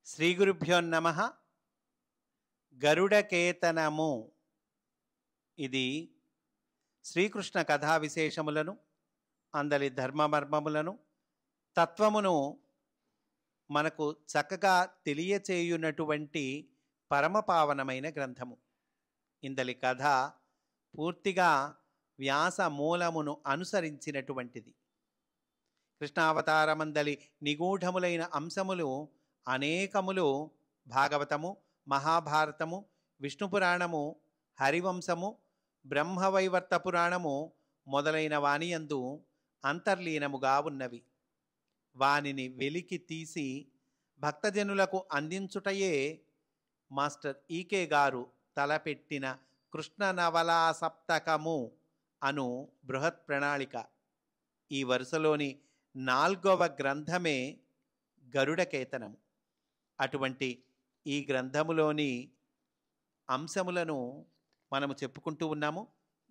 శ్రీ గురుభ్యో నమః. గరుడకేతనము ఇది శ్రీకృష్ణ కథా విశేషములను, అందలి ధర్మమర్మములను, తత్వమును మనకు చక్కగా తెలియచేయునటువంటి పరమపావనమైన గ్రంథము. ఇందలి కథ పూర్తిగా వ్యాస మూలమును అనుసరించినటువంటిది. కృష్ణావతారమందలి నిగూఢములైన అంశములు అనేకములు భాగవతము, మహాభారతము, విష్ణుపురాణము, హరివంశము, బ్రహ్మవైవర్త పురాణము మొదలైన వానియందు అంతర్లీనముగా ఉన్నవి. వానిని వెలికి తీసి భక్తజనులకు అందించుటయే మాస్టర్ ఈకే గారు తలపెట్టిన కృష్ణ నవలా సప్తకము అను బృహత్ ప్రణాళిక. ఈ వరుసలోని 4వ గ్రంథమే గరుడకేతనము. అటువంటి ఈ గ్రంథములోని అంశములను మనము చెప్పుకుంటూ ఉన్నాము.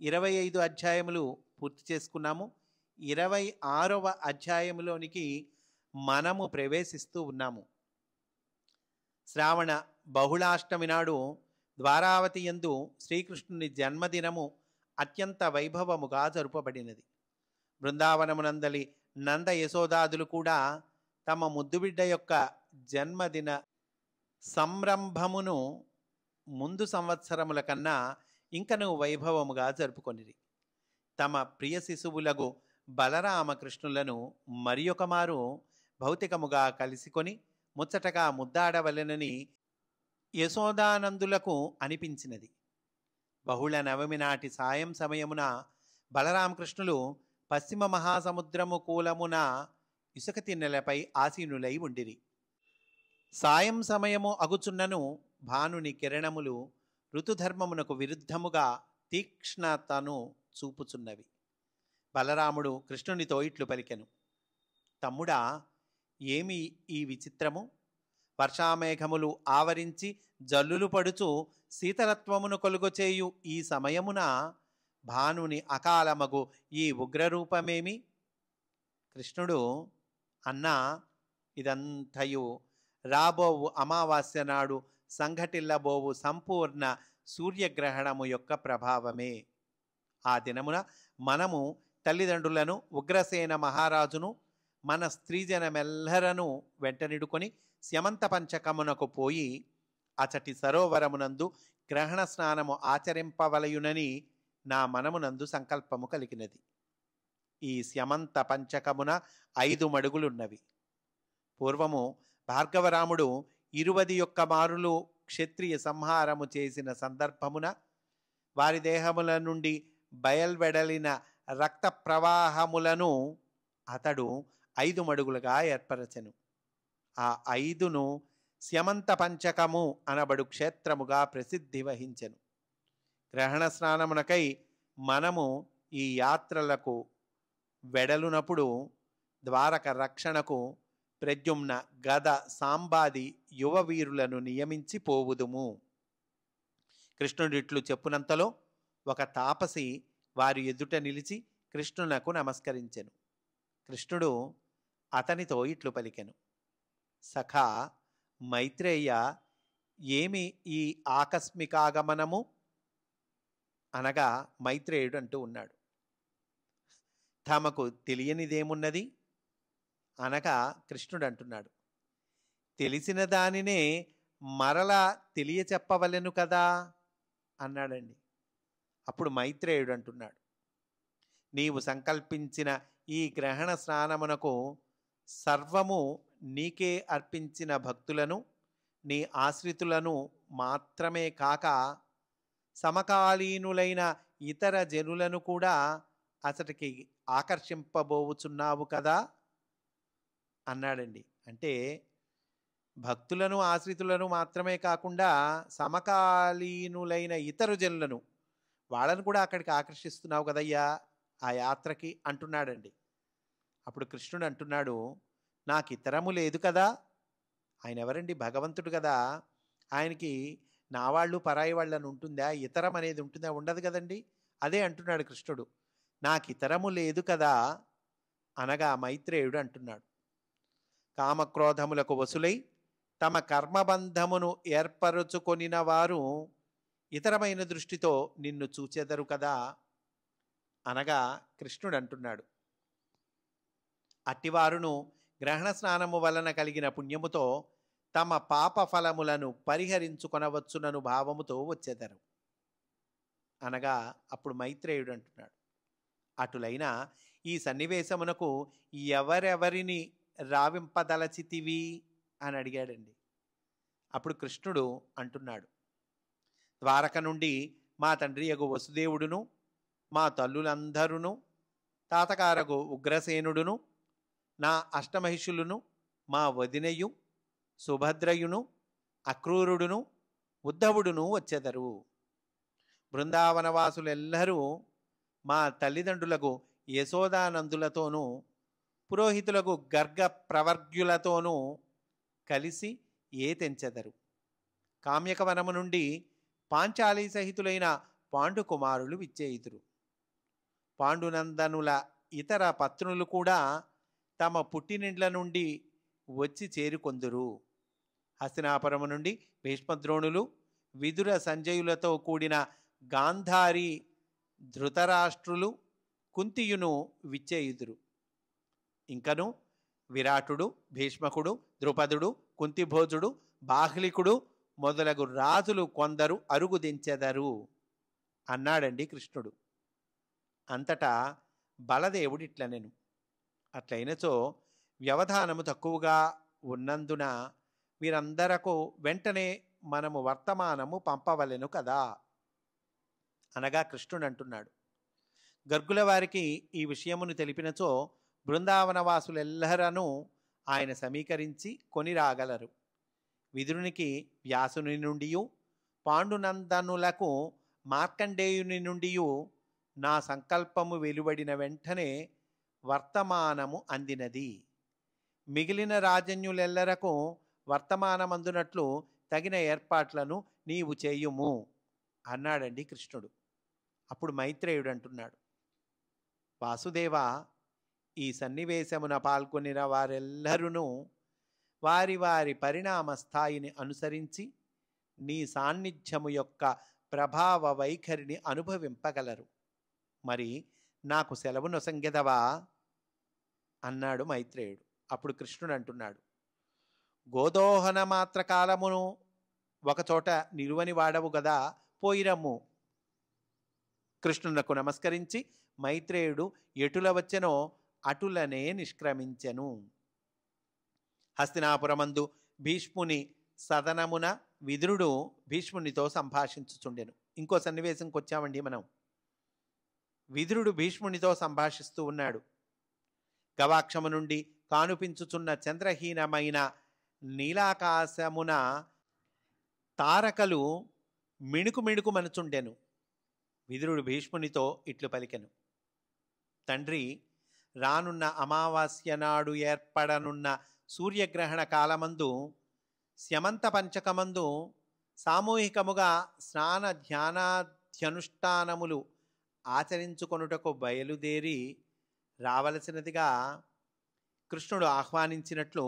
25 అధ్యాయములు పూర్తి చేసుకున్నాము. 26వ అధ్యాయములోనికి మనము ప్రవేశిస్తూ ఉన్నాము. శ్రావణ బహుళాష్టమి నాడు ద్వారావతి యందు శ్రీకృష్ణుని జన్మదినము అత్యంత వైభవముగా జరుపబడినది. బృందావనమునందలి నంద యశోదాదులు కూడా తమ ముద్దుబిడ్డ యొక్క జన్మదిన సంరంభమును ముందు సంవత్సరముల కన్నా ఇంకనూ వైభవముగా జరుపుకొనిరి. తమ ప్రియ శిశువులకు బలరామకృష్ణులను మరి ఒకమారు భౌతికముగా కలిసికొని ముచ్చటగా ముద్దాడవలెనని యశోదానందులకు అనిపించినది. బహుళ నవమి నాటి సాయం సమయమున బలరామకృష్ణులు పశ్చిమ మహాసముద్రము కూలమున ఇసుక తిన్నెలపై ఆసీనులై ఉండిరి. సాయం సమయము అగుచున్నను భానుని కిరణములు ఋతుధర్మమునకు విరుద్ధముగా తీక్ష్ణతను చూపుచున్నవి. బలరాముడు కృష్ణునితో ఇట్లు పలికెను: తమ్ముడా, ఏమి ఈ విచిత్రము? వర్షామేఘములు ఆవరించి జల్లులు పడుచు శీతలత్వమును కొలుగొచేయు ఈ సమయమున భానుని అకాలమగు ఈ ఉగ్రరూపమేమి? కృష్ణుడు: అన్నా, ఇదంతయు రాబోవు అమావాస్య నాడు సంఘటిల్లబోవు సంపూర్ణ సూర్యగ్రహణము యొక్క ప్రభావమే. ఆ దినమున మనము తల్లిదండ్రులను, ఉగ్రసేన మహారాజును, మన స్త్రీజనమెల్లరను వెంటనిడుకొని స్యమంత పంచకమునకు పోయి అచటి సరోవరమునందు గ్రహణ స్నానము ఆచరింపవలయునని నా మనమునందు సంకల్పము కలిగినది. ఈ స్యమంత పంచకమున 5 మడుగులున్నవి. పూర్వము భార్గవరాముడు 21 మారులు క్షత్రియ సంహారము చేసిన సందర్భమున వారి దేహముల నుండి బయల్వెడలిన రక్త ప్రవాహములను అతడు 5 మడుగులుగా ఏర్పరచెను. ఆ 5ను స్యమంత పంచకము అనబడు క్షేత్రముగా ప్రసిద్ధి వహించెను. గ్రహణ స్నానమునకై మనము ఈ యాత్రలకు వెడలునప్పుడు ద్వారక రక్షణకు ప్రద్యుమ్న, గద, సాంబాది యువవీరులను నియమించి పోవుదుము. కృష్ణుడిట్లు చెప్పునంతలో ఒక తాపసి వారి ఎదుట నిలిచి కృష్ణునకు నమస్కరించెను. కృష్ణుడు అతనితో ఇట్లు పలికెను: సఖా మైత్రేయ, ఏమి ఈ ఆకస్మికాగమనము? అనగా మైత్రేయుడు అంటూ ఉన్నాడు: తమకు తెలియనిదేమున్నది? అనగా కృష్ణుడు అంటున్నాడు: తెలిసిన దానినే మరలా తెలియచెప్పవలెను కదా అన్నాడండి. అప్పుడు మైత్రేయుడు అంటున్నాడు: నీవు సంకల్పించిన ఈ గ్రహణ స్నానమునకు సర్వము నీకే అర్పించిన భక్తులను, నీ ఆశ్రితులను మాత్రమే కాక సమకాలీనులైన ఇతర జనులను కూడా అతడికి ఆకర్షింపబోవుచున్నావు కదా అన్నాడండి. అంటే భక్తులను, ఆశ్రితులను మాత్రమే కాకుండా సమకాలీనులైన ఇతర జనులను, వాళ్ళను కూడా అక్కడికి ఆకర్షిస్తున్నావు కదయ్యా ఆ యాత్రకి అంటున్నాడండి. అప్పుడు కృష్ణుడు అంటున్నాడు: నాకు ఇతరము లేదు కదా. ఆయన ఎవరండి? భగవంతుడు కదా. ఆయనకి నా వాళ్ళు పరాయి వాళ్ళని ఉంటుందా? ఇతరం అనేది ఉంటుందా? ఉండదు కదండి. అదే అంటున్నాడు కృష్ణుడు, నాకు ఇతరము లేదు కదా అనగా మైత్రేయుడు అంటున్నాడు: కామక్రోధములకు వసులై తమ కర్మబంధమును ఏర్పరచుకొనిన వారు ఇతరమైన దృష్టితో నిన్ను చూచెదరు కదా అనగా కృష్ణుడు అంటున్నాడు, అట్టివారును గ్రహణ స్నానము వలన కలిగిన పుణ్యముతో తమ పాప ఫలములను పరిహరించుకొనవచ్చునను భావముతో వచ్చెదరు అనగా అప్పుడు మైత్రేయుడు అంటున్నాడు, అటులైన ఈ సన్నివేశమునకు ఎవరెవరిని రావింపదలచితివి అని అడిగాడండి. అప్పుడు కృష్ణుడు అంటున్నాడు, ద్వారక నుండి మా తండ్రి యగు వసుదేవుడును, మా తల్లులందరూను, తాతగారగు ఉగ్రసేనుడును, నా అష్టమహిషులను, మా వదినయు సుభద్రయును, అక్రూరుడును, ఉద్ధవుడును వచ్చెదరు. బృందావనవాసులెల్లరూ మా తల్లిదండ్రులకు యశోదానందులతోనూ పురోహితులకు గర్గ ప్రవర్గ్యులతోనూ కలిసి తెంచెదరు. కామ్యకవనము నుండి పాంచాలి సహితులైన పాండుకుమారులు విచ్చేయుదురు. పాండునందనుల ఇతర పత్నులు కూడా తమ పుట్టినిండ్ల నుండి వచ్చి చేరుకొందురు. హస్తినాపురము నుండి భీష్మద్రోణులు, విదుర సంజయులతో కూడిన గాంధారి, ధృతరాష్ట్రులు, కుంతియును విచ్చేయుదురు. ఇంకను విరాటుడు, భీష్మకుడు, ద్రుపదుడు, కుంతిభోజుడు, బాహ్లికుడు మొదలగు రాజులు కొందరు అరుగుదించెదరు అన్నాడండి కృష్ణుడు. అంతటా బలదేవుడు ఇట్లనెను, అట్లయినచో వ్యవధానము తక్కువగా ఉన్నందున వీరందరకు వెంటనే మనము వర్తమానము పంపవలెను కదా అనగా కృష్ణుడు అంటున్నాడు, గర్గుల వారికి ఈ విషయమును తెలిపినచో బృందావనవాసులెల్లరను ఆయన సమీకరించి కొని రాగలరు. విదురునికి వ్యాసుని నుండి, పాండునందనులకు మార్కండేయుని నుండి నా సంకల్పము వెలువడిన వెంటనే వర్తమానము అందినది. మిగిలిన రాజన్యులెల్లరకు వర్తమానమందునట్లు తగిన ఏర్పాట్లను నీవు చేయుము అన్నాడండి కృష్ణుడు. అప్పుడు మైత్రేయుడు అంటున్నాడు, వాసుదేవా, ఈ సన్నివేశమున పాల్గొనిన వారెల్లరూ వారి వారి పరిణామ స్థాయిని అనుసరించి నీ సాన్నిధ్యము యొక్క ప్రభావ వైఖరిని అనుభవింపగలరు. మరి నాకు సెలవు నొసంగెదవా అన్నాడు మైత్రేయుడు. అప్పుడు కృష్ణుడు అంటున్నాడు, గోదోహన మాత్ర కాలమును ఒకచోట నిలువని వాడవు గదా, పోయిరమ్ము. కృష్ణునకు నమస్కరించి మైత్రేయుడు ఎటుల వచ్చెనో అటులనే నిష్క్రమించెను. హస్తినాపురమందు భీష్ముని సదనమున విదురుడు భీష్మునితో సంభాషించుచుండెను. ఇంకో సన్నివేశంకి వచ్చామండి మనం. విదురుడు భీష్మునితో సంభాషిస్తూ ఉన్నాడు. గవాక్షము నుండి కానుపించుచున్న చంద్రహీనమైన నీలాకాశమున తారకలు మిణుకు మిణుకు మనుచుండెను. విదురుడు భీష్మునితో ఇట్లు పలికెను, తండ్రి, రానున్న అమావాస్య నాడు ఏర్పడనున్న సూర్యగ్రహణ కాలమందు స్యమంత పంచకమందు సామూహికముగా స్నాన ధ్యానాధ్యనుష్ఠానములు ఆచరించుకొనుటకు బయలుదేరి రావలసినదిగా కృష్ణుడు ఆహ్వానించినట్లు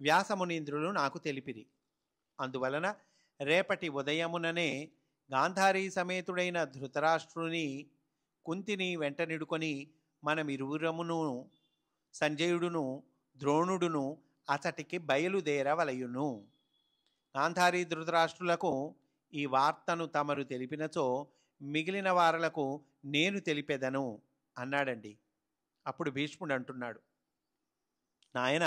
వ్యాసమునీంద్రులు నాకు తెలిపిరి. అందువలన రేపటి ఉదయముననే గాంధారీ సమేతుడైన ధృతరాష్ట్రుని, కుంతిని వెంటనిడుకొని మనమిరువురమును, సంజయుడును, ద్రోణుడును అతటికి బయలుదేరవలయును. గాంధారీ ధృతరాష్ట్రులకు ఈ వార్తను తమరు తెలిపినచో మిగిలిన వారలకు నేను తెలిపెదను అన్నాడండి. అప్పుడు భీష్ముడు అంటున్నాడు, నాయన,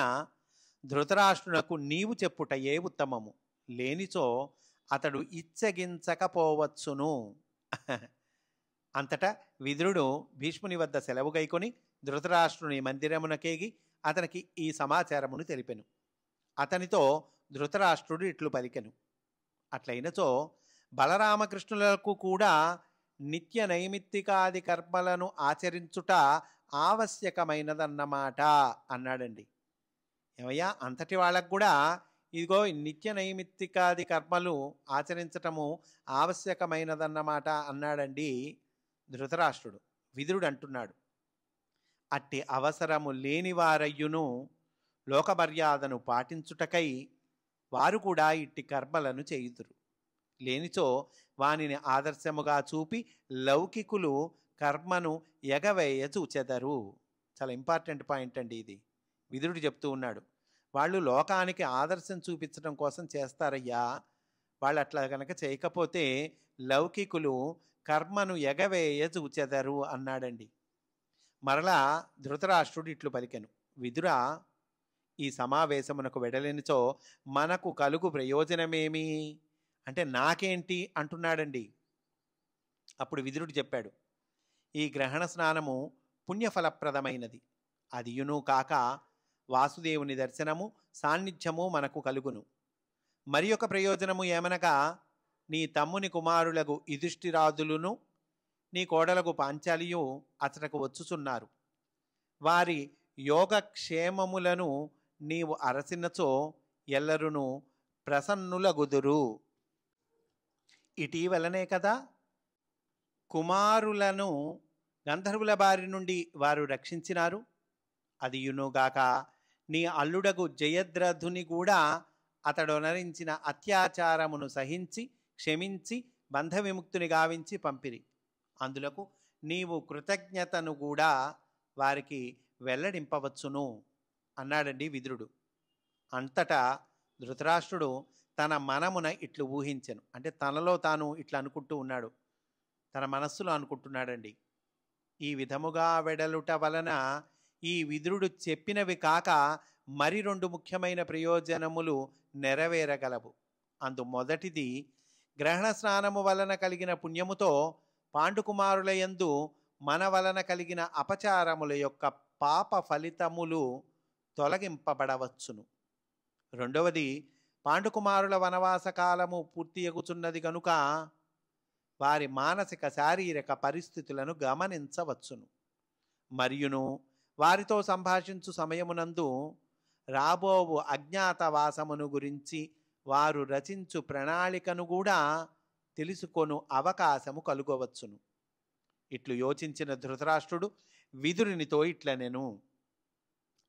ధృతరాష్ట్రునకు నీవు చెప్పుటయే ఉత్తమము, లేనిచో అతడు ఇచ్చగించకపోవచ్చును. అంతటా విదురుడు భీష్ముని వద్ద సెలవు గైకొని ధృతరాష్ట్రుని మందిరమునకేగి అతనికి ఈ సమాచారమును తెలిపెను. అతనితో ధృతరాష్ట్రుడు ఇట్లు పలికెను, అట్లయినచో బలరామకృష్ణులకు కూడా నిత్య నైమిత్తికాది కర్మలను ఆచరించుట ఆవశ్యకమైనదన్నమాట అన్నాడండి. ఏమయ్యా, అంతటి వాళ్ళకు కూడా ఇదిగో నిత్య నైమిత్తికాది కర్మలు ఆచరించటము ఆవశ్యకమైనదన్నమాట అన్నాడండి ధృతరాష్ట్రుడు. విదురుడు అంటున్నాడు, అట్టి అవసరము లేనివారయ్యును లోకమర్యాదను పాటించుటకై వారు కూడా ఇట్టి కర్మలను చేయుదురు. లేనిచో వానిని ఆదర్శముగా చూపి లౌకికులు కర్మను ఎగవేయ చూచెదరు. చాలా ఇంపార్టెంట్ పాయింట్ అండి ఇది. విదురుడు చెప్తూ ఉన్నాడు, వాళ్ళు లోకానికి ఆదర్శం చూపించడం కోసం చేస్తారయ్యా, వాళ్ళు అట్లా కనుక చేయకపోతే లౌకికులు కర్మను ఎగవేయ చూచెదరు అన్నాడండి. మరలా ధృతరాష్ట్రుడు ఇట్లు పలికెను, విదురా, ఈ సమావేశమునకు వెడలేనిచో మనకు కలుగు ప్రయోజనమేమి అంటే నాకేంటి అంటున్నాడండి. అప్పుడు విదురుడు చెప్పాడు, ఈ గ్రహణ స్నానము పుణ్యఫలప్రదమైనది. అదియును కాక వాసుదేవుని దర్శనము సాన్నిధ్యము మనకు కలుగును. మరి ఒక ప్రయోజనము ఏమనగా, నీ తమ్ముని కుమారులకు యుధిష్ఠిరాదులును నీ కోడలకు పాంచాలియు అతడకు వచ్చుచున్నారు. వారి యోగక్షేమములను నీవు అరసినచో ఎల్లరును ప్రసన్నులగుదురు. ఇటీవలనే కదా కుమారులను గంధర్వుల బారి నుండి వారు రక్షించినారు. అదియునుగాక నీ అల్లుడగు జయద్రథుని కూడా అతడొనరించిన అత్యాచారమును సహించి క్షమించి బంధ విముక్తుని గావించి పంపిరి. అందులకు నీవు కృతజ్ఞతను కూడా వారికి వెల్లడింపవచ్చును అన్నాడండి విదురుడు. అంతటా ధృతరాష్ట్రుడు తన మనమున ఇట్లు ఊహించెను. అంటే తనలో తాను ఇట్లా అనుకుంటూ ఉన్నాడు, తన మనస్సులో అనుకుంటున్నాడండి. ఈ విధముగా వెడలుట వలన ఈ విదురుడు చెప్పినవి కాక మరి 2 ముఖ్యమైన ప్రయోజనములు నెరవేరగలవు. అందు మొదటిది, గ్రహణ స్నానము వలన కలిగిన పుణ్యముతో పాండుకుమారుల యందు మన వలన కలిగిన అపచారముల యొక్క పాప ఫలితములు తొలగింపబడవచ్చును. రెండవది, పాండుకుమారుల వనవాస కాలము పూర్తియగుచున్నది కనుక వారి మానసిక శారీరక పరిస్థితులను గమనించవచ్చును. మరియును వారితో సంభాషించు సమయమునందు రాబోవు అజ్ఞాతవాసమును గురించి వారు రచించు ప్రణాళికను కూడా తెలుసుకొను అవకాశము కలుగవచ్చును. ఇట్లు యోచించిన ధృతరాష్ట్రుడు విదురునితో ఇట్లనెను,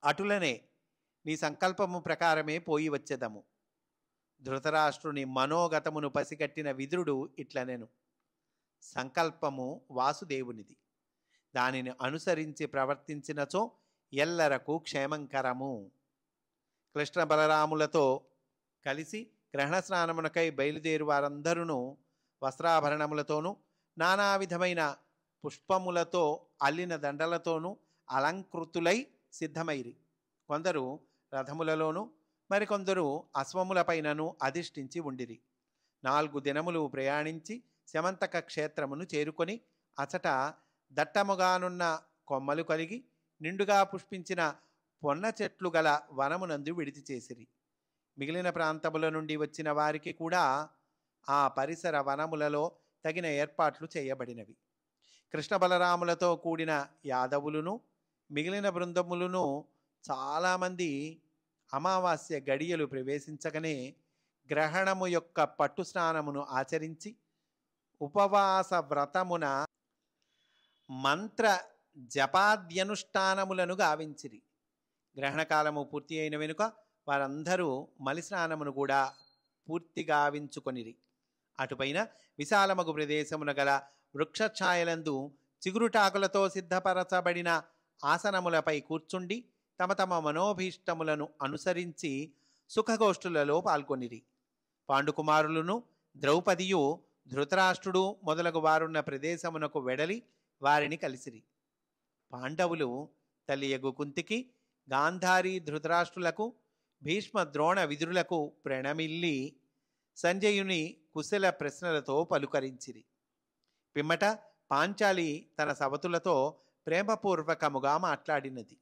అటులనే నీ సంకల్పము ప్రకారమే పోయి వచ్చేదము. ధృతరాష్ట్రుని మనోగతమును పసిగట్టిన విదురుడు ఇట్లనెను, సంకల్పము వాసుదేవునిది. దానిని అనుసరించి ప్రవర్తించినచో ఎల్లరకు క్షేమంకరము. కృష్ణ బలరాములతో కలిసి గ్రహణ స్నానమునకై బయలుదేరు వారందరూ వస్త్రాభరణములతోనూ నానా విధమైన పుష్పములతో అల్లిన దండలతోనూ అలంకృతులై సిద్ధమైరి. కొందరు రథములలోనూ మరికొందరు అశ్వములపైనను అధిష్ఠించి ఉండిరి. 4 దినములు ప్రయాణించి శమంతక క్షేత్రమును చేరుకొని అచట దట్టముగానున్న కొమ్మలు కలిగి నిండుగా పుష్పించిన పొన్న చెట్లు గల వనమునందు విడిచి చేసిరి. మిగిలిన ప్రాంతముల నుండి వచ్చిన వారికి కూడా ఆ పరిసర వనములలో తగిన ఏర్పాట్లు చేయబడినవి. కృష్ణ బలరాములతో కూడిన యాదవులను మిగిలిన బృందములను చాలామంది అమావాస్య గడియలు ప్రవేశించగానే గ్రహణము యొక్క పట్టు స్నానమును ఆచరించి ఉపవాస వ్రతమున మంత్ర జపాద్యనుష్ఠానములను గావించిరి. గ్రహణకాలము పూర్తి అయిన వెనుక వారందరూ మలి స్నానమును కూడా పూర్తి గావించుకొనిరి. అటుపైన విశాలమగు ప్రదేశమున గల వృక్షఛాయలందు చిగురుటాకులతో సిద్ధపరచబడిన ఆసనములపై కూర్చుండి తమ తమ మనోభీష్టములను అనుసరించి సుఖగోష్ఠులలో పాల్గొనిరి. పాండుకుమారులను ద్రౌపదియు ధృతరాష్ట్రుడు మొదలగు వారున్న ప్రదేశమునకు వెడలి వారిని కలిసిరి. పాండవులు తల్లియగు కుంతికి, గాంధారి ధృతరాష్ట్రులకు, భీష్మ ద్రోణ విదురులకు ప్రణమిల్లి సంజయుని కుశల ప్రశ్నలతో పలుకరించిరి. పిమ్మట పాంచాలి తన సవతులతో ప్రేమపూర్వకముగా మాట్లాడినది.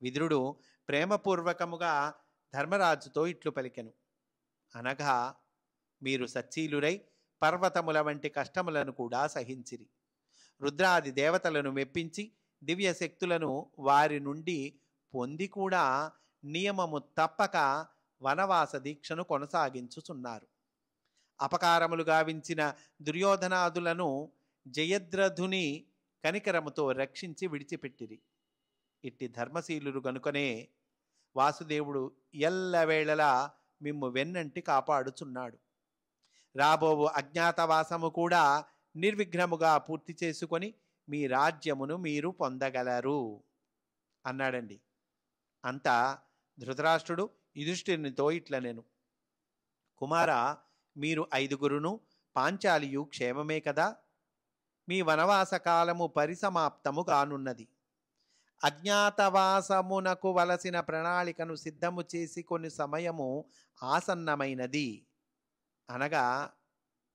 విదురుడు ప్రేమపూర్వకముగా ధర్మరాజుతో ఇట్లు పలికెను, అనగా మీరు సచ్చీలురై పర్వతముల వంటి కష్టములను కూడా సహించిరి. రుద్రాది దేవతలను మెప్పించి దివ్య శక్తులను వారి నుండి పొంది కూడా నియమము తప్పక వనవాస దీక్షను కొనసాగించుచున్నారు. అపకారములు గావించిన దుర్యోధనాదులను జయద్రథుని కనికరముతో రక్షించి విడిచిపెట్టిరి. ఇట్టి ధర్మశీలురు గనుకనే వాసుదేవుడు ఎల్లవేళలా మిమ్ము వెన్నంటి కాపాడుచున్నాడు. రాబోవు అజ్ఞాతవాసము కూడా నిర్విఘ్నముగా పూర్తి చేసుకొని మీ రాజ్యమును మీరు పొందగలరు అన్నాడండి. అంతా ధృతరాష్ట్రుడు యుధిష్ఠిరునితో ఇట్లనెను: కుమారా, మీరు 5గురును పాంచాలియు క్షేమమే కదా? మీ వనవాస కాలము పరిసమాప్తము కానున్నది. అజ్ఞాతవాసమునకు వలసిన ప్రణాళికను సిద్ధము చేసి కొన్ని సమయము ఆసన్నమైనది అనగా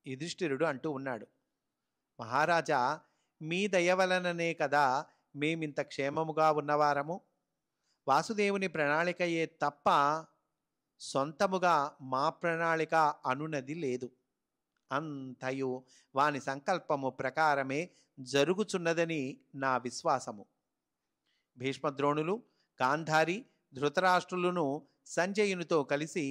యుధిష్ఠిరుడు అంటూ ఉన్నాడు: మహారాజా, మీ దయ వలననే కదా మేమింత క్షేమముగా ఉన్నవారము. వాసుదేవుని ప్రణాళికయే తప్ప సొంతముగా మా ప్రణాళిక అనునది లేదు. అంతయు వాని సంకల్పము ప్రకారమే జరుగుచున్నదని నా విశ్వాసము. భీష్మద్రోణులు, గాంధారి, ధృతరాష్ట్రులను సంజయునితో కలిసి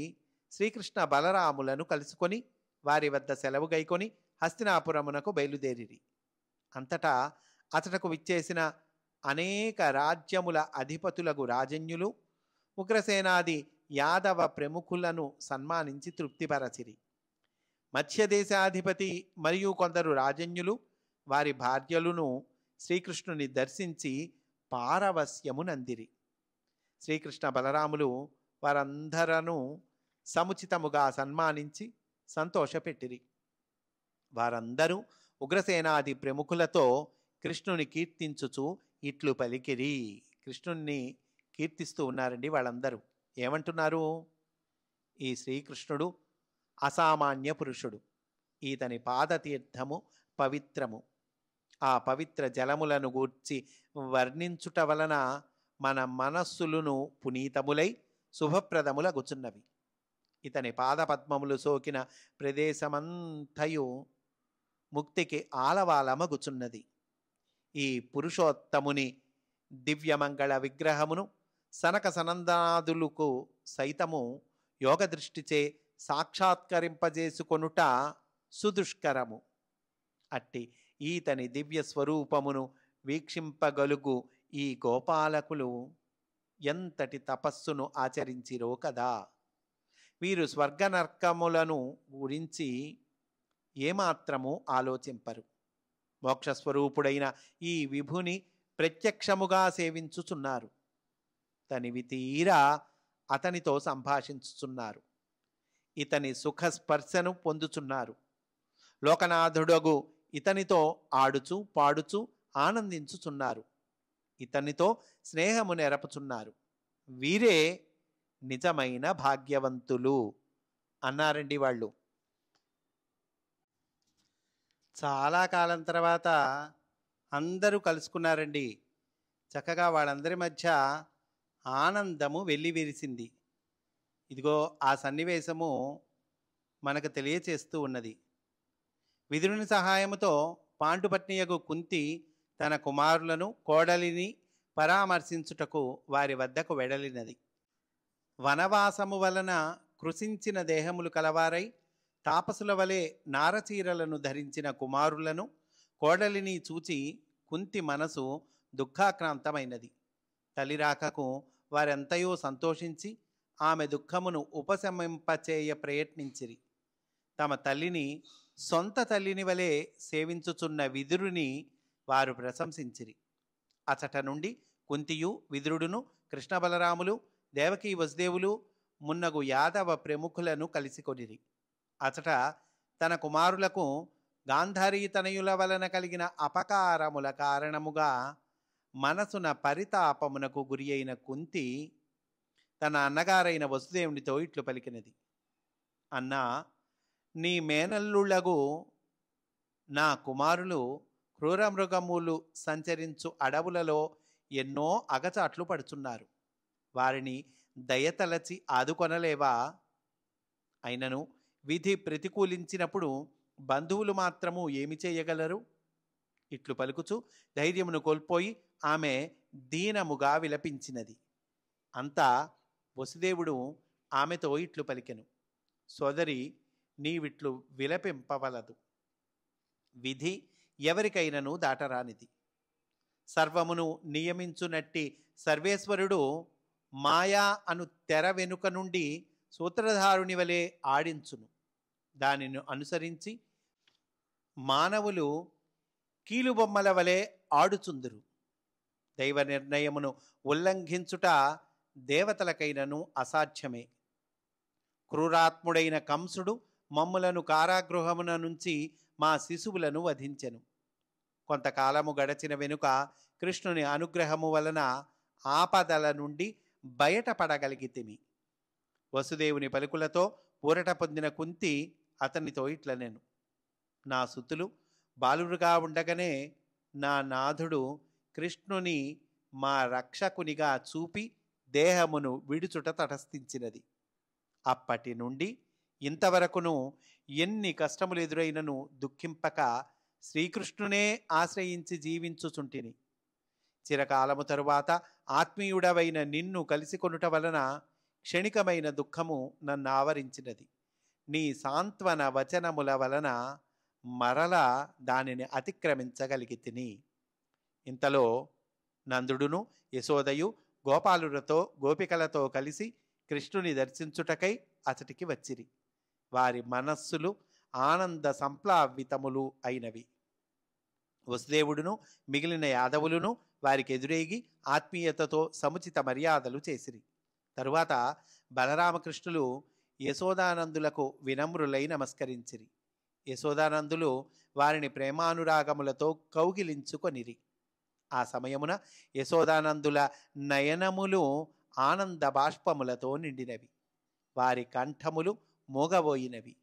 శ్రీకృష్ణ బలరాములను కలుసుకొని వారి వద్ద సెలవు గైకొని హస్తినాపురమునకు బయలుదేరిరి. అంతటా అతడకు విచ్చేసిన అనేక రాజ్యముల అధిపతులకు రాజన్యులు, ఉగ్రసేనాది యాదవ ప్రముఖులను సన్మానించి తృప్తిపరచిరి. మధ్యదేశాధిపతి మరియు కొందరు రాజన్యులు వారి భార్యలను శ్రీకృష్ణుని దర్శించి పారవస్యమునందిరి. శ్రీకృష్ణ బలరాములు వారందరూ సముచితముగా సన్మానించి సంతోషపెట్టిరి. వారందరూ ఉగ్రసేనాది ప్రముఖులతో కృష్ణుని కీర్తించుచు ఇట్లు పలికిరి. కృష్ణుణ్ణి కీర్తిస్తూ ఉన్నారండి వాళ్ళందరూ. ఏమంటున్నారు? ఈ శ్రీకృష్ణుడు అసామాన్య పురుషుడు. ఈతని పాదతీర్థము పవిత్రము. ఆ పవిత్ర జలములను గూర్చి వర్ణించుట వలన మన మనస్సులను పునీతములై శుభప్రదములగుచున్నవి. ఇతని పాదపద్మములు సోకిన ప్రదేశమంతయు ముక్తికి ఆలవాలమగుచున్నది. ఈ పురుషోత్తముని దివ్యమంగళ విగ్రహమును సనక సనందాదులకు సైతము యోగదృష్టిచే సాక్షాత్కరింపజేసుకొనుట సుదుష్కరము. అట్టి ఈతని దివ్య స్వరూపమును వీక్షింపగలుగు ఈ గోపాలకులు ఎంతటి తపస్సును ఆచరించిరో కదా. వీరు స్వర్గనర్కములను గురించి ఏమాత్రము ఆలోచింపరు. మోక్షస్వరూపుడైన ఈ విభుని ప్రత్యక్షముగా సేవించుచున్నారు. తనివి తీరా అతనితో సంభాషించుచున్నారు. ఇతని సుఖస్పర్శను పొందుచున్నారు. లోకనాథుడగు ఇతనితో ఆడుచు పాడుచు ఆనందించుచున్నారు. ఇతనితో స్నేహము నెరపుచున్నారు. వీరే నిజమైన భాగ్యవంతులు అన్నారండి వాళ్ళు. చాలా కాలం తర్వాత అందరూ కలుసుకున్నారండి. చక్కగా వాళ్ళందరి మధ్య ఆనందము వెల్లివిరిసింది. ఇదిగో ఆ సన్నివేశము మనకు తెలియచేస్తూ ఉన్నది. విదురుని సహాయముతో పాండుపత్నియగు కుంతి తన కుమారులను కోడలిని పరామర్శించుటకు వారి వద్దకు వెడలినది. వనవాసము వలన కృశించిన దేహములు కలవారై తాపసుల వలె నారచీరలను ధరించిన కుమారులను కోడలిని చూచి కుంతి మనసు దుఃఖాక్రాంతమైనది. తల్లిరాకకు వారెంతయో సంతోషించి ఆమె దుఃఖమును ఉపశమింపచేయ ప్రయత్నించిరి. తమ తల్లిని సొంత తల్లిని వలె సేవించుచున్న విదురుని వారు ప్రశంసించిరి. అచట నుండి కుంతియు విదురుడును కృష్ణ బలరాములు దేవకీ వసుదేవులు మున్నగు యాదవ ప్రముఖులను కలిసికొనిరి. అచట తన కుమారులకు గాంధారీ తనయుల వలన కలిగిన అపకారముల కారణముగా మనసున పరితాపమునకు గురి అయిన కుంతి తన అన్నగారైన వసుదేవునితో ఇట్లు పలికినది: అన్నా, నీ మేనల్లుళ్లగు నా కుమారులు క్రూరమృగములు సంచరించు అడవులలో ఎన్నో అగచాట్లు పడుచున్నారు. వారిని దయతలచి ఆదుకొనలేవా? అయినను విధి ప్రతికూలించినప్పుడు బంధువులు మాత్రము ఏమి చేయగలరు? ఇట్లు పలుకుచు ధైర్యమును కోల్పోయి ఆమె దీనముగా విలపించినది. అంతా వసుదేవుడు ఆమెతో ఇట్లు పలికెను: సోదరి, నీవిట్లు విలపింపవలదు. విధి ఎవరికైనను దాటరానిది. సర్వమును నియమించునట్టి సర్వేశ్వరుడు మాయా అను తెర వెనుక నుండి సూత్రధారుని వలె ఆడించును. దానిని అనుసరించి మానవులు కీలుబొమ్మల వలె ఆడుచుందురు. దైవ నిర్ణయమును ఉల్లంఘించుట దేవతలకైనను అసాధ్యమే. క్రూరాత్ముడైన కంసుడు మమ్ములను కారాగృహమున నుంచి మా శిశువులను వధించెను. కొంతకాలము గడచిన వెనుక కృష్ణుని అనుగ్రహము వలన ఆపదల నుండి బయటపడగలిగితిమి. వసుదేవుని పలుకులతో ఊరట పొందిన కుంతి అతనితో ఇట్లనెను: నా సుతులు బాలురుగా ఉండగానే నా నాథుడు కృష్ణుని మా రక్షకునిగా చూపి దేహమును విడుచుట తటస్థించినది. అప్పటి నుండి ఇంతవరకును ఎన్ని కష్టములు ఎదురైనను దుఃఖింపక శ్రీకృష్ణునే ఆశ్రయించి జీవించుచుంటిని. చిరకాలము తరువాత ఆత్మీయుడవైన నిన్ను కలిసికొనుట వలన క్షణికమైన దుఃఖము నన్ను ఆవరించినది. నీ సాంత్వన వచనముల వలన మరలా దానిని అతిక్రమించగలిగితిని. ఇంతలో నందుడును యశోదయు గోపికలతో కలిసి కృష్ణుని దర్శించుటకై అతటికి వచ్చిరి. వారి మనస్సులు ఆనంద సంప్లావితములు అయినవి. వసుదేవుడును మిగిలిన యాదవులును వారికి ఎదురేగి ఆత్మీయతతో సముచిత మర్యాదలు చేసిరి. తరువాత బలరామకృష్ణులు యశోదానందులకు వినమ్రులై నమస్కరించిరి. యశోదానందులు వారిని ప్రేమానురాగములతో కౌగిలించుకొనిరి. ఆ సమయమున యశోదానందుల నయనములు ఆనంద బాష్పములతో నిండినవి. వారి కంఠములు మోగబోయినవి.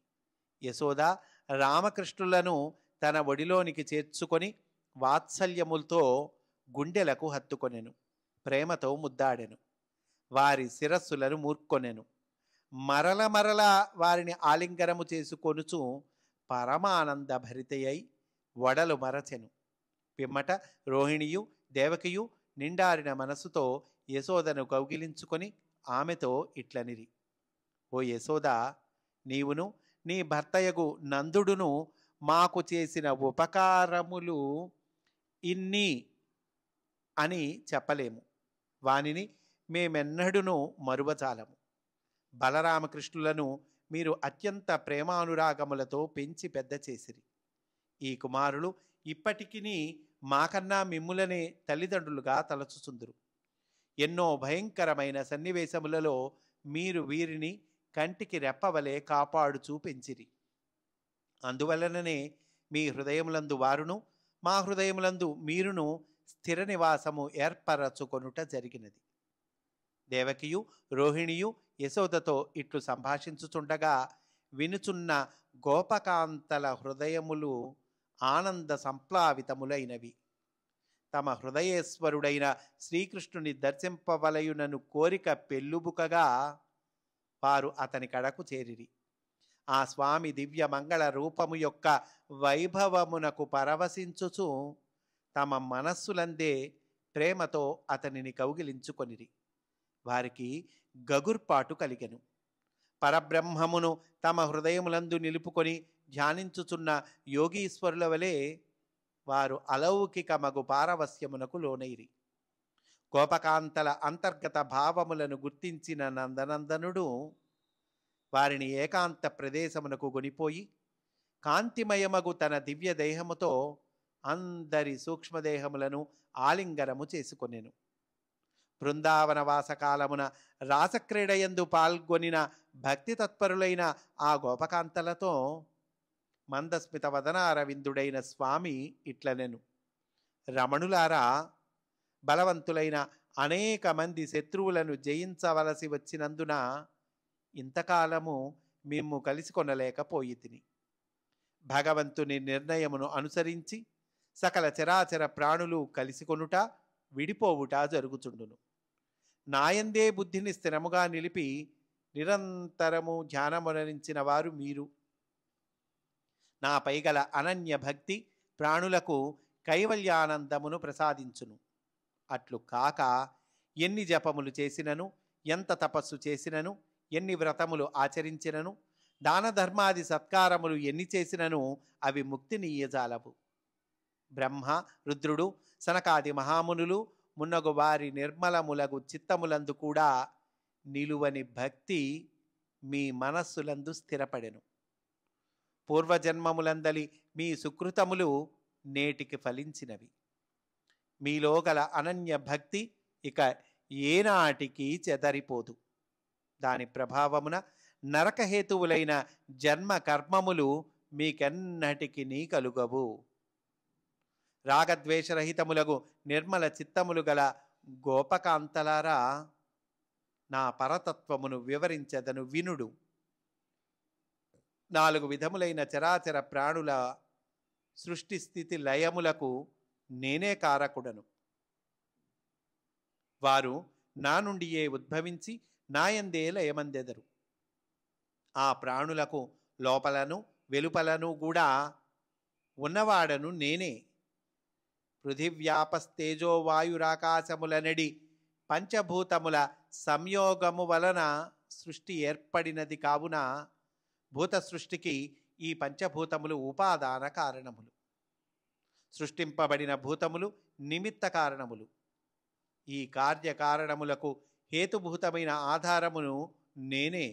యశోద రామకృష్ణులను తన ఒడిలోనికి చేర్చుకొని వాత్సల్యములతో గుండెలకు హత్తుకొనెను. ప్రేమతో ముద్దాడెను. వారి శిరస్సులను మూర్కొనెను. మరల వారిని ఆలింగనము చేసుకొనుచు పరమానంద భరితయై వడలు మరచెను. పిమ్మట రోహిణియు దేవకియు నిండారిన మనసుతో యశోదను కౌగిలించుకొని ఆమెతో ఇట్లనిరి: ఓ యశోద, నీవును నీ భర్తయగు నందుడును మాకు చేసిన ఉపకారములు ఇన్ని అని చెప్పలేము. వానిని మేమెన్నడును మరువచాలము. బలరామకృష్ణులను మీరు అత్యంత ప్రేమానురాగములతో పెంచి పెద్ద చేసిరి. ఈ కుమారులు ఇప్పటికిని మాకన్నా మిమ్ములనే తల్లిదండ్రులుగా తలచుచుందురు. ఎన్నో భయంకరమైన సన్నివేశములలో మీరు వీరిని కంటికి రెప్పవలే కాపాడుచూ పెంచిరి. అందువలననే మీ హృదయములందు వారును మా హృదయములందు మీరును స్థిర నివాసము ఏర్పరచుకొనుట జరిగినది. దేవకియు రోహిణియు యశోదతో ఇట్లు సంభాషించుచుండగా వినుచున్న గోపకాంతల హృదయములు ఆనంద సంప్లావితములైనవి. తమ హృదయేశ్వరుడైన శ్రీకృష్ణుని దర్శింపవలయునను కోరిక పెళ్ళుబుకగా వారు అతని కడకు చేరిరి. ఆ స్వామి దివ్య మంగళ రూపము యొక్క వైభవమునకు పరవశించుచు తమ మనస్సులందే ప్రేమతో అతనిని కౌగిలించుకొనిరి. వారికి గగుర్పాటు కలిగెను. పరబ్రహ్మమును తమ హృదయములందు నిలుపుకొని ధ్యానించుచున్న యోగీశ్వరుల వలె వారు అలౌకిక మగు పారవస్యమునకు లోనైరి. గోపకాంతల అంతర్గత భావములను గుర్తించిన నందనందనుడు వారిని ఏకాంత ప్రదేశమునకు గొనిపోయి కాంతిమయమగు తన దివ్య దేహముతో అందరి సూక్ష్మదేహములను ఆలింగనము చేసుకొనెను. బృందావన వాసకాలమున రాసక్రీడయందు పాల్గొనిన భక్తి తత్పరులైన ఆ గోపకాంతలతో మందస్మిత వదనారవిందుడైన స్వామి ఇట్లనెను: రమణులారా, బలవంతులైన అనేక మంది శత్రువులను జయించవలసి వచ్చినందున ఇంతకాలము మేము కలిసి కొనలేకపోయితిని. భగవంతుని నిర్ణయమును అనుసరించి సకల చరాచర ప్రాణులు కలిసి కొనుట విడిపోవుట జరుగుచుండును. నాయందే బుద్ధిని స్థిరముగా నిలిపి నిరంతరము ధ్యానమునరించిన వారు మీరు. నాపై గల అనన్య భక్తి ప్రాణులకు కైవల్యానందమును ప్రసాదించును. అట్లు కాక ఎన్ని జపములు చేసినను, ఎంత తపస్సు చేసినను, ఎన్ని వ్రతములు ఆచరించినను, దాన ధర్మాది సత్కారములు ఎన్ని చేసినను అవి ముక్తినీయజాలవు. బ్రహ్మ, రుద్రుడు, సనకాది మహామునులు మున్నగు వారి నిర్మలములగు చిత్తములందు కూడా నిలువని భక్తి మీ మనస్సులందు స్థిరపడెను. పూర్వజన్మములందలి మీ సుకృతములు నేటికి ఫలించినవి. మీలో గల అనన్య భక్తి ఇక ఏనాటికి చెదరిపోదు. దాని ప్రభావమున నరకహేతువులైన జన్మ కర్మములు మీకెన్నటికి కలుగవు. రాగద్వేషరహితములగు నిర్మల చిత్తములు గల గోపకాంతలారా, నా పరతత్వమును వివరించదను వినుడు. 4 విధములైన చరాచర ప్రాణుల సృష్టి స్థితి లయములకు నేనే కారకుడను. వారు నా నుండియే ఉద్భవించి నాయందే లయమందెదరు. ఆ ప్రాణులకు లోపలను వెలుపలను కూడా ఉన్నవాడను నేనే. పృథివ్యాపస్తేజో వాయురాకాశములనడి పంచభూతముల సంయోగము వలన సృష్టి ఏర్పడినది కావున భూత సృష్టికి ఈ పంచభూతములు ఉపాదాన కారణములు. సృష్టింపబడిన భూతములు నిమిత్త కారణములు. ఈ కార్యకారణములకు హేతుభూతమైన ఆధారమును నేనే.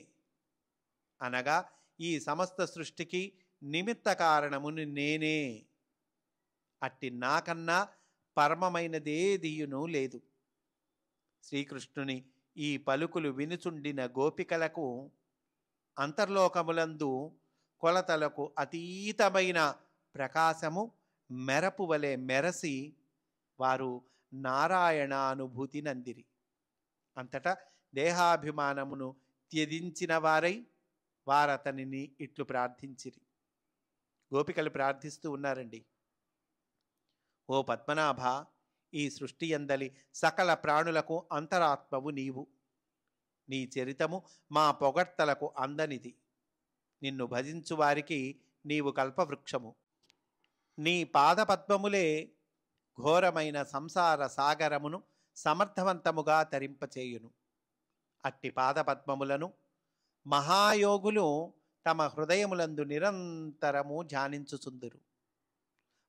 అనగా ఈ సమస్త సృష్టికి నిమిత్త కారణమును నేనే. అట్టి నాకన్నా పరమమైనదేదియును లేదు. శ్రీకృష్ణుని ఈ పలుకులు వినుచుండిన గోపికలకు అంతర్లోకములందు కొలతలకు అతీతమైన ప్రకాశము మెరపు వలె మెరసి వారు నారాయణానుభూతి నందిరి. అంతటా దేహాభిమానమును త్యజించిన వారై వారతనిని ఇట్లు ప్రార్థించిరి. గోపికలు ప్రార్థిస్తూ ఉన్నారండి. ఓ పద్మనాభ, ఈ సృష్టి యందలి సకల ప్రాణులకు అంతరాత్మవు నీవు. నీ చరితము మా పొగడ్తలకు అందనిది. నిన్ను భజించు వారికి నీవు కల్పవృక్షము. నీ పాదపద్మములే ఘోరమైన సంసార సాగరమును సమర్థవంతముగా తరింపచేయును. అట్టి పాదపద్మములను మహాయోగులు తమ హృదయములందు నిరంతరము ధ్యానించుచుందురు.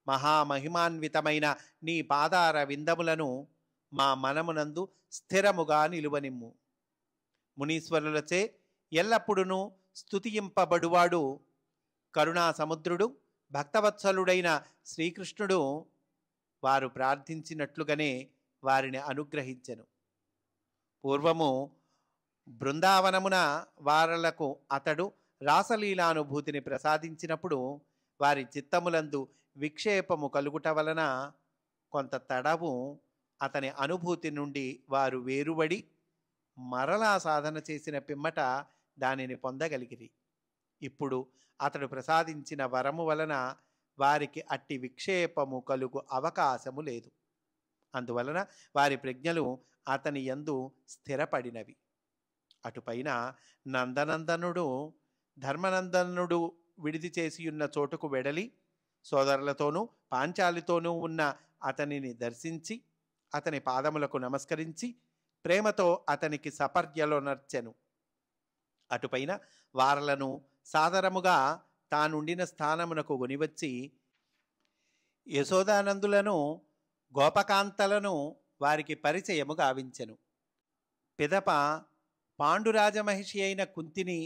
మహామహిమాన్వితమైన నీ పాదార విందములను మా మనమునందు స్థిరముగా నిలువనిమ్ము. మునీశ్వరులచే ఎల్లప్పుడూ స్తుతింపబడువాడు కరుణా సముద్రుడు భక్తవత్సలుడైన శ్రీకృష్ణుడు వారు ప్రార్థించినట్లుగానే వారిని అనుగ్రహించెను. పూర్వము బృందావనమున వారలకు అతడు రాసలీలానుభూతిని ప్రసాదించినప్పుడు వారి చిత్తములందు విక్షేపము కలుగుట వలన కొంత తడవు అతని అనుభూతి నుండి వారు వేరుబడి మరలా సాధన చేసిన పిమ్మట దానిని పొందగలిగిరి. ఇప్పుడు అతడు ప్రసాదించిన వరము వలన వారికి అట్టి విక్షేపము కలుగు అవకాశము లేదు. అందువలన వారి ప్రజ్ఞలు అతని యందు స్థిరపడినవి. అటుపైన నందనందనుడు ధర్మనందనుడు విడిది చేసియున్న చోటుకు వెడలి సోదరులతోనూ పాంచాలితోనూ ఉన్న అతనిని దర్శించి అతని పాదములకు నమస్కరించి ప్రేమతో అతనికి సపర్యలొనర్చెను. అటుపైన వారలను సాదరముగా తానుండిన స్థానమునకు కొనివచ్చి యశోదానందులను గోపకాంతలను వారికి పరిచయము గావించెను. పిదప పాండురాజమహిషి అయిన కుంతిని,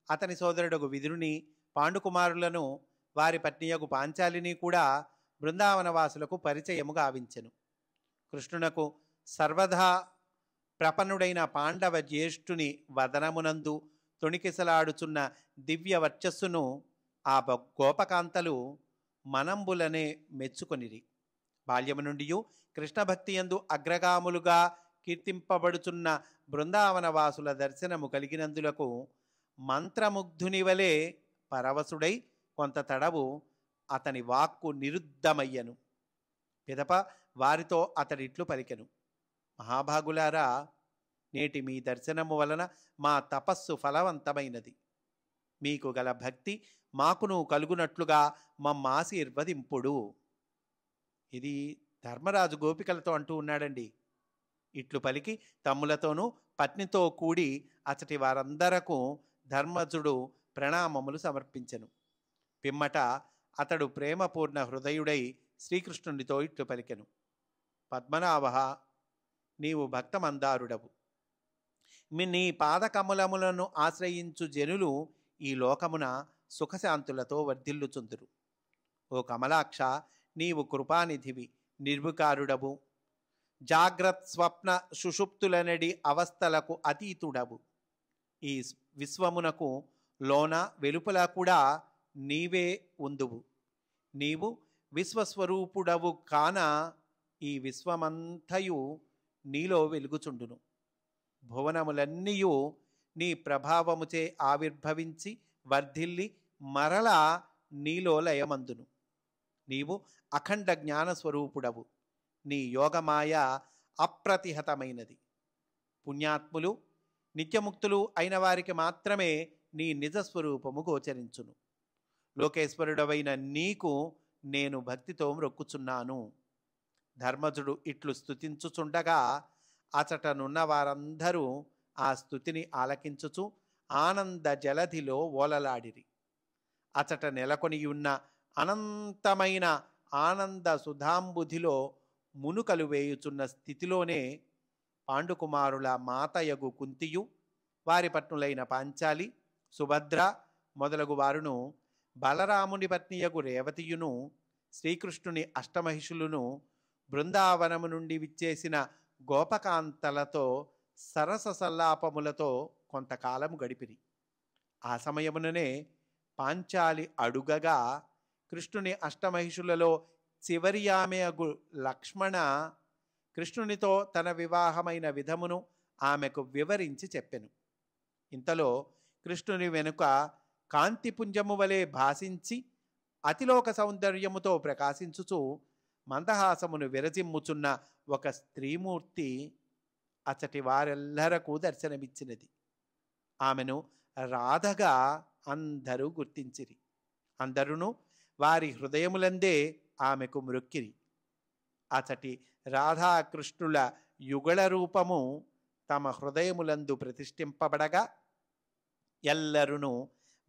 అతని సోదరుడు విదురుని, పాండుకుమారులను, వారి పత్నియగు పాంచాలిని కూడా బృందావనవాసులకు పరిచయము గావించెను. కృష్ణునకు సర్వదా ప్రపన్నుడైన పాండవ జ్యేష్ఠుని వదనమునందు తొణికిసలాడుచున్న దివ్య వర్చస్సును ఆ గోపకాంతలు మనంబులనే మెచ్చుకొనిరి. బాల్యము నుండి కృష్ణభక్తి యందు అగ్రగాములుగా కీర్తింపబడుచున్న బృందావనవాసుల దర్శనము కలిగినందులకు మంత్రముగ్ధుని వలె పరవశుడై కొంత తడవు అతని వాక్కు నిరుద్ధమయ్యను. పిదప వారితో అతడిట్లు పలికెను. మహాభాగులారా, నేటి మీ దర్శనము వలన మా తపస్సు ఫలవంతమైనది. మీకు గల భక్తి మాకును కలుగునట్లుగా మమ్మాశీర్వదింపుడు. ఇది ధర్మరాజు గోపికలతో అంటూ ఉన్నాడండి. ఇట్లు పలికి తమ్ములతోనూ పత్నితో కూడి అచటి వారందరకు ధర్మజుడు ప్రణామములు సమర్పించెను. పిమ్మట అతడు ప్రేమపూర్ణ హృదయుడై శ్రీకృష్ణునితో ఇట్లు పలికెను. పద్మనాభ, నీవు భక్తమందారుడవు. నీ పాదకమలములను ఆశ్రయించు జనులు ఈ లోకమున సుఖశాంతులతో వర్ధిల్లుచుందురు. ఓ కమలాక్ష, నీవు కృపానిధివి, నిర్వికారుడవు, జాగ్రత్ స్వప్న సుషుప్తులనడి అవస్థలకు అతీతుడవు. ఈ విశ్వమునకు లోన వెలుపల కూడా నీవే ఉందువు. నీవు విశ్వస్వరూపుడవు కాన ఈ విశ్వమంతయు నీలో వెలుగుచుండును. భువనములన్నీయు నీ ప్రభావముచే ఆవిర్భవించి వర్ధిల్లి మరలా నీలో లయమందును. నీవు అఖండ జ్ఞానస్వరూపుడవు. నీ యోగమాయ అప్రతిహతమైనది. పుణ్యాత్ములు నిత్యముక్తులు అయిన వారికి మాత్రమే నీ నిజస్వరూపము గోచరించును. లోకేశ్వరుడవైన నీకు నేను భక్తితో మ్రొక్కుచున్నాను. ధర్మజుడు ఇట్లు స్తుతించుచుండగా అచటనున్న వారందరూ ఆ స్తుతిని ఆలకించుచు ఆనంద జలధిలో ఓలలాడిరి. అచట నెలకొనియున్న అనంతమైన ఆనంద సుధాంబుధిలో మునుకలు వేయుచున్న స్థితిలోనే పాండుకుమారుల మాతయగు కుంతియు, వారి పత్నులైన పాంచాలి, సుభద్ర మొదలగు వారును, బలరాముని పత్నియగు రేవతియును, శ్రీకృష్ణుని అష్టమహిషులను, బృందావనము నుండి విచ్చేసిన గోపకాంతలతో సరస సల్లాపములతో కొంతకాలము గడిపిరి. ఆ సమయముననే పాంచాలి అడుగగా కృష్ణుని అష్టమహిషులలో చివరి ఆమెయగు లక్ష్మణ కృష్ణునితో తన వివాహమైన విధమును ఆమెకు వివరించి చెప్పెను. ఇంతలో కృష్ణుని వెనుక కాంతిపుంజము వలె భాసించి అతిలోక సౌందర్యముతో ప్రకాశించుచు మందహాసమును విరజిమ్ముచున్న ఒక స్త్రీమూర్తి అచటి వారెల్లరకు దర్శనమిచ్చినది. ఆమెను రాధగా అందరూ గుర్తించిరి. అందరూ వారి హృదయములందే ఆమెకు మ్రొక్కిరి. అచటి రాధాకృష్ణుల యుగళ రూపము తమ హృదయములందు ప్రతిష్ఠింపబడగా ఎల్లరును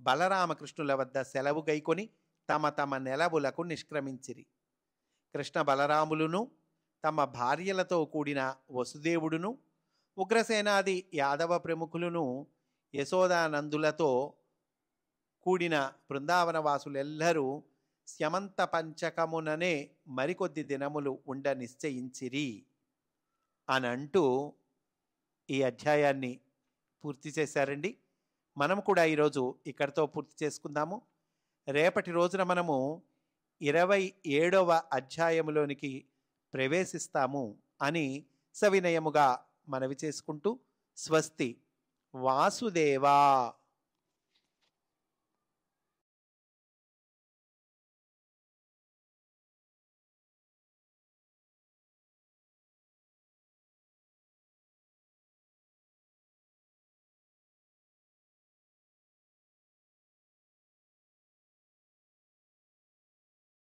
బలరామకృష్ణుల వద్ద సెలవు గైకొని తమ తమ నెలవులకు నిష్క్రమించిరి. కృష్ణ బలరాములను తమ భార్యలతో కూడిన వసుదేవుడును, ఉగ్రసేనాది యాదవ ప్రముఖులను, యశోదానందులతో కూడిన బృందావనవాసులెల్లరూ స్యమంత పంచకముననే మరికొద్ది దినములు ఉండ నిశ్చయించిరి అనంటూ ఈ అధ్యాయాన్ని పూర్తి చేశారండి. మనం కూడా ఈరోజు ఇక్కడితో పూర్తి చేసుకుందాము. రేపటి రోజున మనము 27వ అధ్యాయములోనికి ప్రవేశిస్తాము అని సవినయముగా మనవి చేసుకుంటూ స్వస్తి. వాసుదేవా.